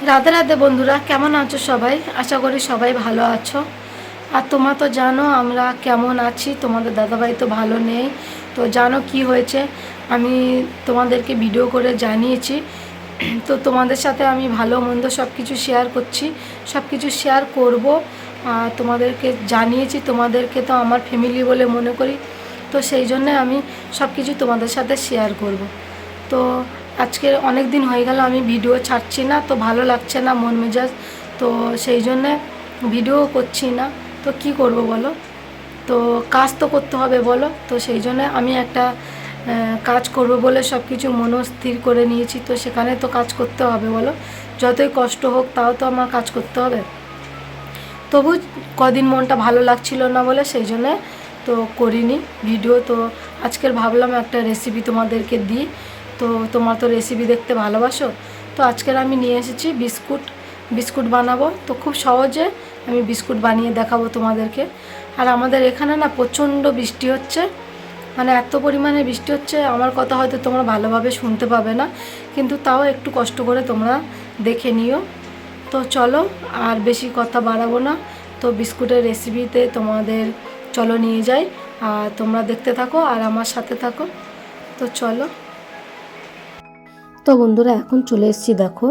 রাধে রাধে বন্ধুরা, কেমন আছো সবাই? আশা করি সবাই ভালো আছো। আর তোমরা তো জানো আমরা কেমন আছি। তোমাদের দাদাভাই তো ভালো নেই, তো জানো কি হয়েছে। আমি তোমাদেরকে ভিডিও করে জানিয়েছি। তো তোমাদের সাথে আমি ভালো মন্দ সব কিছু শেয়ার করছি, সব কিছু শেয়ার করব। তোমাদেরকে জানিয়েছি, তোমাদেরকে তো আমার ফ্যামিলি বলে মনে করি, তো সেই জন্যে আমি সব কিছু তোমাদের সাথে শেয়ার করব। তো আজকে অনেক দিন হয়ে গেল আমি ভিডিও ছাড়ছি না, তো ভালো লাগছে না মন মেজাজ, তো সেই জন্যে ভিডিও করছি না। তো কি করব বলো, তো কাজ তো করতে হবে বলো। তো সেই জন্য আমি একটা কাজ করব বলে সব কিছু মনস্থির করে নিয়েছি, তো সেখানে তো কাজ করতে হবে বলো। যতই কষ্ট হোক তাও তো আমার কাজ করতে হবে। তবু কদিন মনটা ভালো লাগছিল না বলে সেই জন্যে তো করিনি ভিডিও। তো আজকের ভাবলাম একটা রেসিপি তোমাদেরকে দিই। তো তোমরা তো রেসিপি দেখতে ভালোবাসো, তো আজকের আমি নিয়ে এসেছি বিস্কুট বানাবো। তো খুব সহজে আমি বিস্কুট বানিয়ে দেখাবো তোমাদেরকে। আর আমাদের এখানে না প্রচণ্ড বৃষ্টি হচ্ছে, মানে এত পরিমাণে বৃষ্টি হচ্ছে, আমার কথা হয়তো তোমরা ভালোভাবে শুনতে পাবে না, কিন্তু তাও একটু কষ্ট করে তোমরা দেখে নিও। তো চলো আর বেশি কথা বাড়াবো না, তো বিস্কুটের রেসিপিতে তোমাদের চলো নিয়ে যাই। আর তোমরা দেখতে থাকো আর আমার সাথে থাকো। তো চলো। তো বন্ধুরা এখন চলে এসেছি দেখো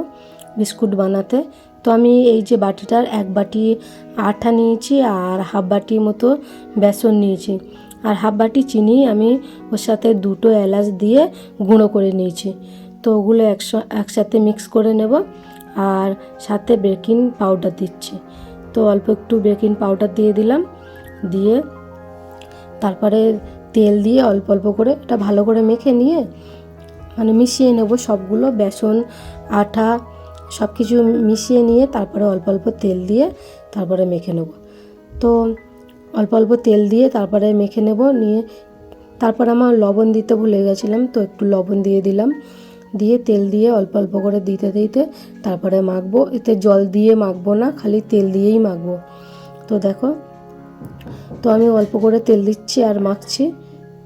বিস্কুট বানাতে। তো আমি এই যে বাটিটার এক বাটি আটা নিয়েছি আর হাফ বাটি মতো বেসন নিয়েছি, আর হাফ বাটি চিনি আমি ওর সাথে দুটো এলাচ দিয়ে গুঁড়ো করে নিয়েছি। তো ওগুলো একসাথে মিক্স করে নেব। আর সাথে বেকিং পাউডার দিচ্ছি, তো অল্প একটু বেকিং পাউডার দিয়ে দিলাম। দিয়ে তারপরে তেল দিয়ে অল্প অল্প করে এটা ভালো করে মেখে নিয়ে মানে মিশিয়ে নেব সবগুলো, বেসন আটা সব কিছু মিশিয়ে নিয়ে তারপরে অল্প অল্প তেল দিয়ে তারপরে মেখে নেব। তো অল্প অল্প তেল দিয়ে তারপরে মেখে নেব। নিয়ে তারপর আমার লবণ দিতে ভুলে গেছিলাম, তো একটু লবণ দিয়ে দিলাম। দিয়ে তেল দিয়ে অল্প অল্প করে দিতে দিতে তারপরে মাখবো। এতে জল দিয়ে মাখবো না, খালি তেল দিয়েই মাখবো। তো দেখো, তো আমি অল্প করে তেল দিচ্ছি আর মাখছি,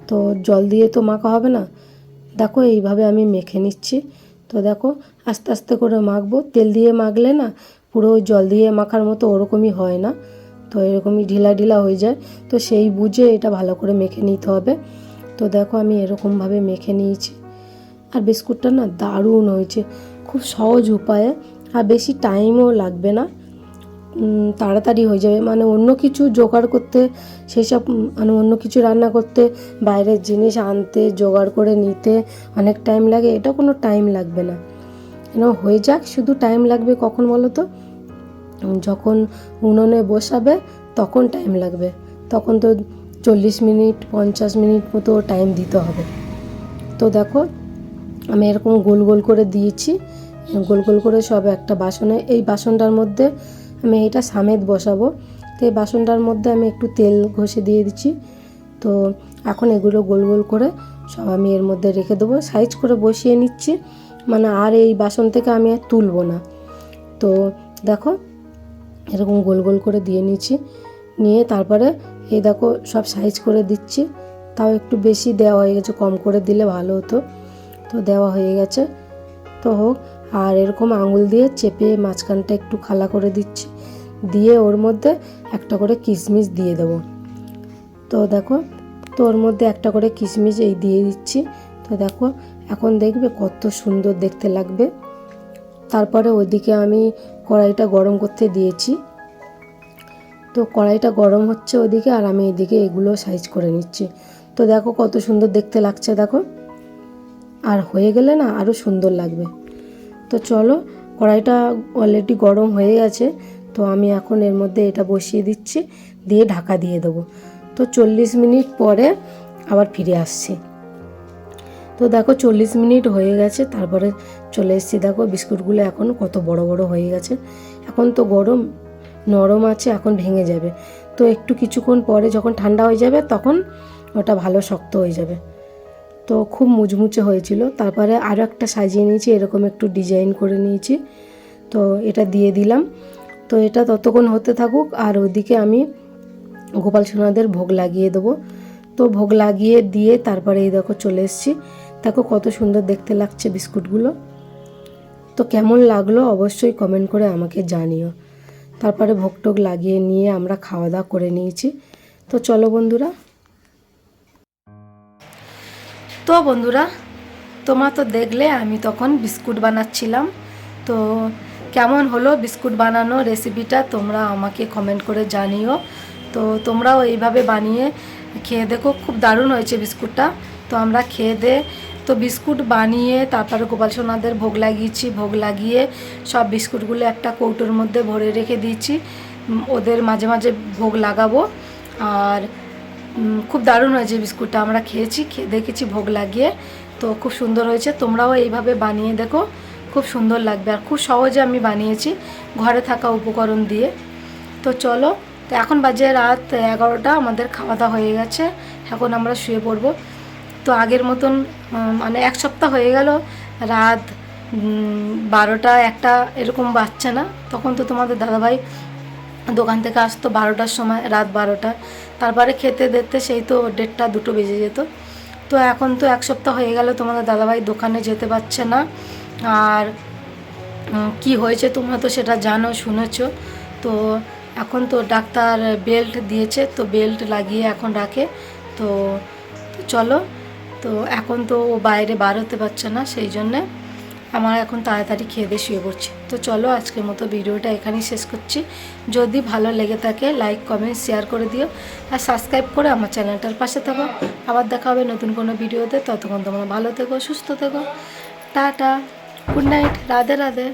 তো জল দিয়ে তো মাখা হবে না। দেখো এইভাবে আমি মেখে নিচ্ছি। তো দেখো আস্তে আস্তে করে মাখবো, তেল দিয়ে মাখলে না পুরো জল দিয়ে মাখার মতো ওরকমই হয় না, তো এরকমই ঢিলা ঢিলা হয়ে যায়। তো সেই বুঝে এটা ভালো করে মেখে নিতে হবে। তো দেখো আমি এরকমভাবে মেখে নিয়েছি। আর বিস্কুটটা না দারুণ হয়েছে, খুব সহজ উপায়ে, আর বেশি টাইমও লাগবে না, তাড়াতাড়ি হয়ে যাবে। মানে অন্য কিছু জোগাড় করতে, সেই সব মানে অন্য কিছু রান্না করতে বাইরের জিনিস আনতে জোগাড় করে নিতে অনেক টাইম লাগে, এটা কোনো টাইম লাগবে না। হয়ে যাক, শুধু টাইম লাগবে কখন বলো তো, যখন উনুনে বসাবে তখন টাইম লাগবে। তখন তো 40 মিনিট 50 মিনিট মতো টাইম দিতে হবে। তো দেখো আমি এরকম গোল গোল করে দিয়েছি, গোল গোল করে সব একটা বাসনে, এই বাসনটার মধ্যে আমি এটা সামেত বসাবো। তো এই বাসনটার মধ্যে আমি একটু তেল ঘষে দিয়ে দিচ্ছি। তো এখন এগুলো গোল গোল করে সব আমি এর মধ্যে রেখে দেবো, সাইজ করে বসিয়ে নিচ্ছি, মানে আর এই বাসন থেকে আমি আর তুলব না। তো দেখো এরকম গোল গোল করে দিয়ে নিচ্ছি, নিয়ে তারপরে এই দেখো সব সাইজ করে দিচ্ছি। তাও একটু বেশি দেওয়া হয়ে গেছে, কম করে দিলে ভালো হতো। তো দেওয়া হয়ে গেছে, তো হোক। আর এরকম আঙুল দিয়ে চেপে মাঝখানটা একটু খালা করে দিচ্ছি, দিয়ে ওর মধ্যে একটা করে কিশমিশ দিয়ে দেবো। তো দেখো, তো ওর মধ্যে একটা করে কিশমিশ এই দিয়ে দিচ্ছি। তো দেখো এখন দেখবে কত সুন্দর দেখতে লাগবে। তারপরে ওইদিকে আমি কড়াইটা গরম করতে দিয়েছি। তো কড়াইটা গরম হচ্ছে ওইদিকে, আর আমি এদিকে এগুলো সাইজ করে নিচ্ছি। তো দেখো কত সুন্দর দেখতে লাগছে দেখো, আর হয়ে গেলে না আরও সুন্দর লাগবে। তো চলো, কড়াইটা অলরেডি গরম হয়ে গেছে, তো আমি এখন এর মধ্যে এটা বসিয়ে দিচ্ছি, দিয়ে ঢাকা দিয়ে দেবো। তো 40 মিনিট পরে আবার ফিরে আসছি। তো দেখো 40 মিনিট হয়ে গেছে, তারপরে চলে এসেছি। দেখো বিস্কুটগুলো এখন কত বড় বড় হয়ে গেছে। এখন তো গরম, নরম আছে, এখন ভেঙে যাবে। তো একটু কিছুক্ষণ পরে যখন ঠান্ডা হয়ে যাবে তখন ওটা ভালো শক্ত হয়ে যাবে। তো খুব মুচমুচে হয়েছিল। তারপরে আরও একটা সাজিয়ে নিয়েছি, এরকম একটু ডিজাইন করে নিয়েছি, তো এটা দিয়ে দিলাম। তো এটা ততক্ষণ হতে থাকুক, আর ওদিকে আমি গোপাল সোনাদের ভোগ লাগিয়ে দেবো। তো ভোগ লাগিয়ে দিয়ে তারপরে এই দেখো চলে এসেছি। দেখো কত সুন্দর দেখতে লাগছে বিস্কুটগুলো। তো কেমন লাগলো অবশ্যই কমেন্ট করে আমাকে জানিও। তারপরে ভোগ টোগ লাগিয়ে নিয়ে আমরা খাওয়া দাওয়া করে নিয়েছি। তো চলো বন্ধুরা। তো বন্ধুরা, তোমরা তো দেখলে আমি তখন বিস্কুট বানাচ্ছিলাম। তো কেমন হলো বিস্কুট বানানো রেসিপিটা তোমরা আমাকে কমেন্ট করে জানিও। তো তোমরাও এইভাবে বানিয়ে খেয়ে দেখো, খুব দারুণ হয়েছে বিস্কুটটা। তো আমরা খেয়ে দে তো বিস্কুট বানিয়ে তারপরে গোপাল সোনাদের ভোগ লাগিয়েছি। ভোগ লাগিয়ে সব বিস্কুটগুলো একটা কৌটোর মধ্যে ভরে রেখে দিয়েছি, ওদের মাঝে মাঝে ভোগ লাগাবো। আর খুব দারুণ হয়েছে বিস্কুটটা, আমরা খেয়েছি, খেয়ে দেখেছি ভোগ লাগিয়ে। তো খুব সুন্দর হয়েছে, তোমরাও এইভাবে বানিয়ে দেখো, খুব সুন্দর লাগবে। আর খুব সহজে আমি বানিয়েছি ঘরে থাকা উপকরণ দিয়ে। তো চলো, তো এখন বাজে রাত 11টা, আমাদের খাওয়া দাওয়া হয়ে গেছে, এখন আমরা শুয়ে পড়বো। তো আগের মতন মানে এক সপ্তাহ হয়ে গেল রাত 12টা 1টা এরকম বাজছে না। তখন তো তোমাদের দাদাভাই দোকান থেকে আসতো 12টার সময়, রাত 12টা। তারপরে খেতে দেখতে সেই তো 1:30 2টো বেজে যেত। তো এখন তো এক সপ্তাহ হয়ে গেল তোমাদের দাদাভাই দোকানে যেতে পারছে না। আর কি হয়েছে তোমরা তো সেটা জানো, শুনেছো। তো এখন তো ডাক্তার বেল্ট দিয়েছে, তো বেল্ট লাগিয়ে এখন রাখে। তো চলো, তো এখন তো ও বাইরে বার হতে পারছে না, সেই জন্যে আমার এখন তাড়াতাড়ি খেয়ে দিয়ে শুয়ে পড়ছি। তো চলো, আজকের মতো ভিডিওটা এখানেই শেষ করছি। যদি ভালো লেগে থাকে লাইক কমেন্ট শেয়ার করে দিও, আর সাবস্ক্রাইব করে আমার চ্যানেলটার পাশে থাকো। আবার দেখা হবে নতুন কোনো ভিডিওতে। ততক্ষণ তোমরা ভালো থেকো, সুস্থ থেকো। Tata, good night, Radhe Radhe.